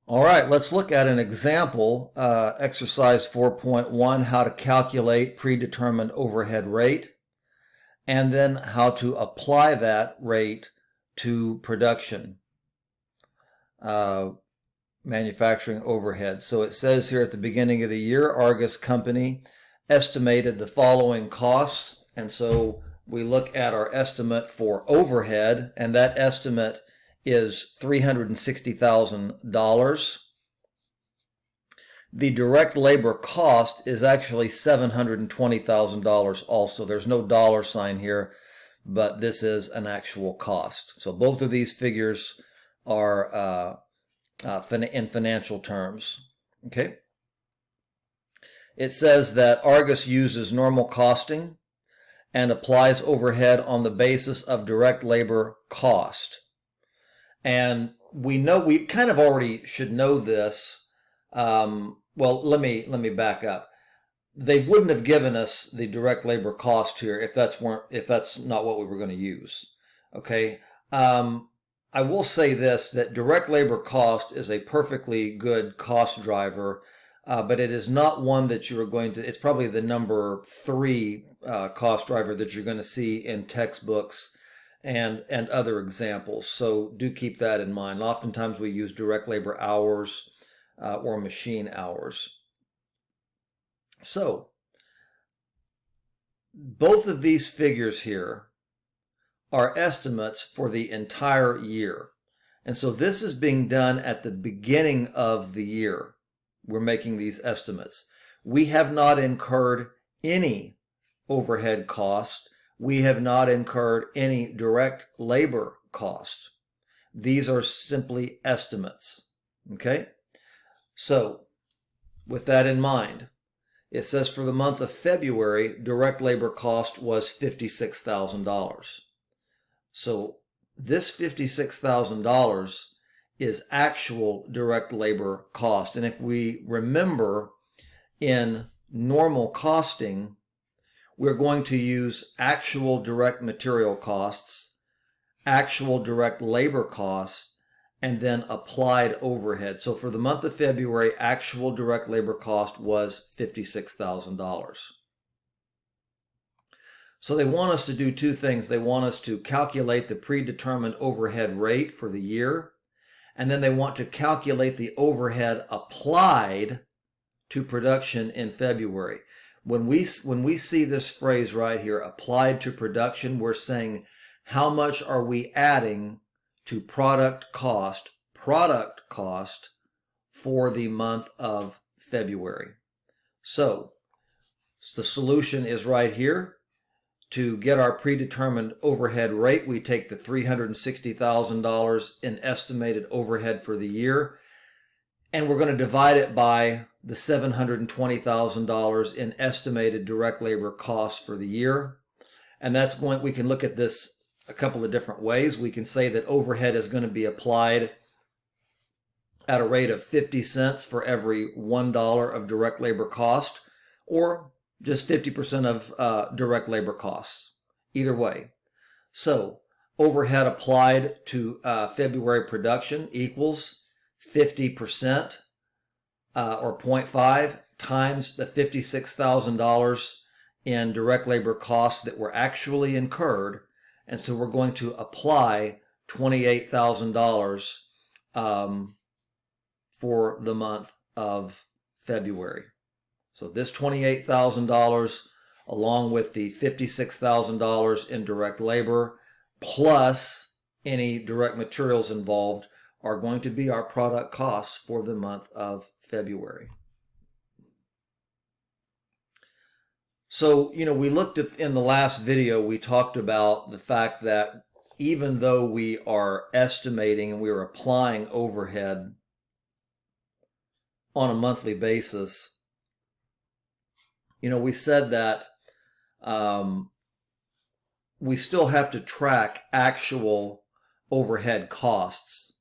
All right, let's look at an example, exercise 4.1, how to calculate predetermined overhead rate, and then how to apply that rate to production, manufacturing overhead. So it says here at the beginning of the year, Argus Company estimated the following costs. And so we look at our estimate for overhead, and that estimate is $360,000. The direct labor cost is actually $720,000 also. There's no dollar sign here, but this is an actual cost. So both of these figures are in financial terms. Okay. It says that Argus uses normal costing and applies overhead on the basis of direct labor cost. And we kind of already should know this. Well, let me back up. They wouldn't have given us the direct labor cost here if that's not what we were going to use. Okay. I will say this, that direct labor cost is a perfectly good cost driver, but it is not one that you are going to, it's probably the number 3 cost driver that you're going to see in textbooks and other examples. So do keep that in mind. Oftentimes we use direct labor hours or machine hours. So both of these figures here are estimates for the entire year. And so this is being done at the beginning of the year. We're making these estimates. We have not incurred any overhead cost. We have not incurred any direct labor cost. These are simply estimates. Okay? So, with that in mind, it says for the month of February, direct labor cost was $56,000. So this $56,000 is actual direct labor cost. And if we remember, in normal costing, we're going to use actual direct material costs, actual direct labor costs, and then applied overhead. So for the month of February, actual direct labor cost was $56,000. So they want us to do 2 things. They want us to calculate the predetermined overhead rate for the year, and then they want to calculate the overhead applied to production in February. When we see this phrase right here, applied to production, we're saying how much are we adding to product cost for the month of February. So the solution is right here. To get our predetermined overhead rate, we take the $360,000 in estimated overhead for the year, and we're going to divide it by the $720,000 in estimated direct labor costs for the year. And we can look at this a couple of different ways. We can say that overhead is going to be applied at a rate of 50 cents for every $1 of direct labor cost, or just 50% of direct labor costs. Either way. So overhead applied to February production equals 50% or 0.5 times the $56,000 in direct labor costs that were actually incurred. And so we're going to apply $28,000 for the month of February. So this $28,000 along with the $56,000 in direct labor plus any direct materials involved are going to be our product costs for the month of February. So, we looked at, in the last video, we talked about the fact that even though we are estimating and we are applying overhead on a monthly basis, we said that we still have to track actual overhead costs,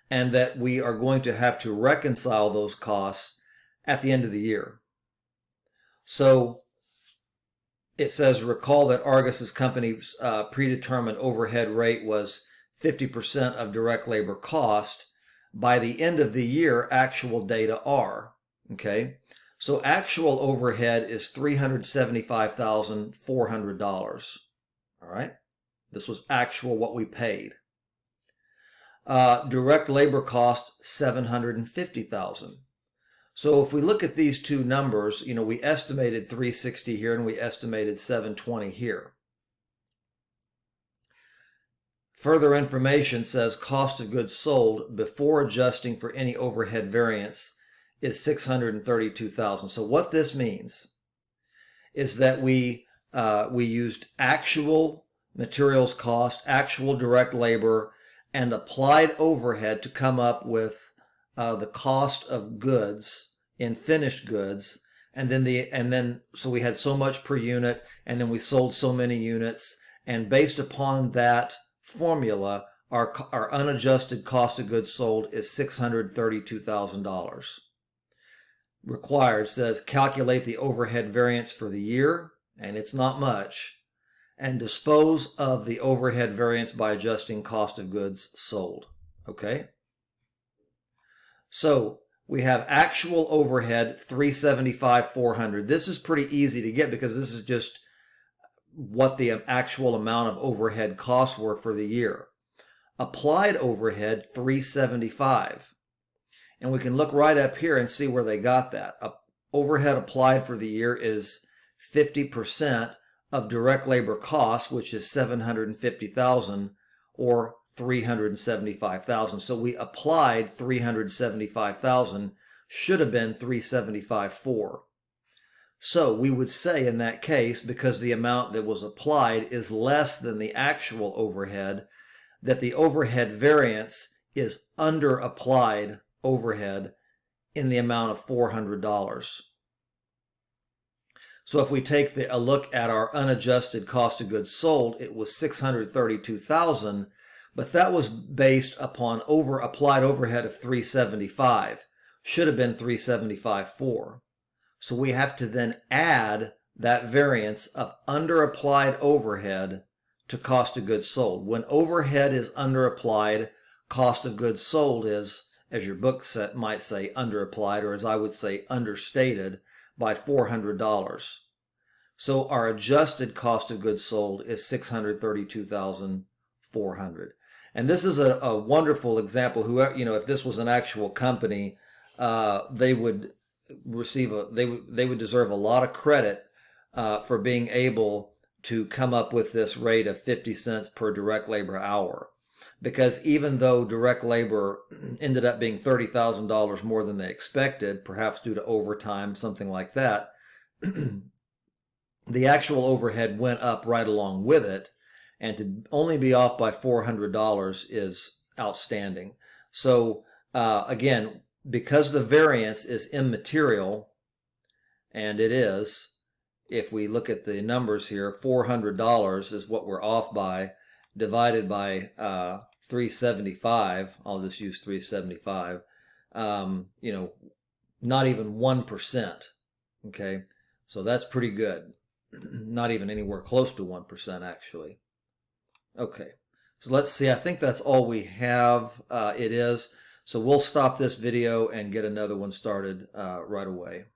and that we are going to have to reconcile those costs at the end of the year. So it says, recall that Argus's company's predetermined overhead rate was 50% of direct labor cost. by the end of the year actual data are. Okay, so actual overhead is $375,400. All right, this was actual what we paid. Direct labor cost $750,000. So if we look at these two numbers, we estimated 360 here and we estimated 720 here. Further information says cost of goods sold before adjusting for any overhead variance is $632,000. So what this means is that we used actual materials cost, actual direct labor, and applied overhead to come up with the cost of goods in finished goods, and then so we had so much per unit, and then we sold so many units, and based upon that formula, our unadjusted cost of goods sold is $632,000. Required says calculate the overhead variance for the year, and it's not much, and dispose of the overhead variance by adjusting cost of goods sold. Okay? So we have actual overhead $375,400. This is pretty easy to get because this is just what the actual amount of overhead costs were for the year. Applied overhead $375,000. And we can look right up here and see where they got that. Overhead applied for the year is 50% of direct labor costs, which is $750,000 or $375,000. So we applied $375,000, should have been $375,400. So we would say in that case, because the amount that was applied is less than the actual overhead, that the overhead variance is under applied overhead in the amount of $400. So if we take a look at our unadjusted cost of goods sold, it was $632,000, but that was based upon applied overhead of $375,000. Should have been $375,400. So we have to then add that variance of underapplied overhead to cost of goods sold. When overhead is underapplied, cost of goods sold is, as your book might say, underapplied, or as I would say, understated by $400. So our adjusted cost of goods sold is $632,400. And this is a wonderful example. If this was an actual company, they would they would deserve a lot of credit for being able to come up with this rate of 50 cents per direct labor hour. Because even though direct labor ended up being $30,000 more than they expected, perhaps due to overtime, something like that, the actual overhead went up right along with it, and to only be off by $400 is outstanding. So again, because the variance is immaterial, and it is, if we look at the numbers here, $400 is what we're off by, divided by 375, I'll just use 375, not even 1%, okay? So that's pretty good. Not even anywhere close to 1%, actually. Okay, so let's see, I think that's all we have. It is. So we'll stop this video and get another one started right away.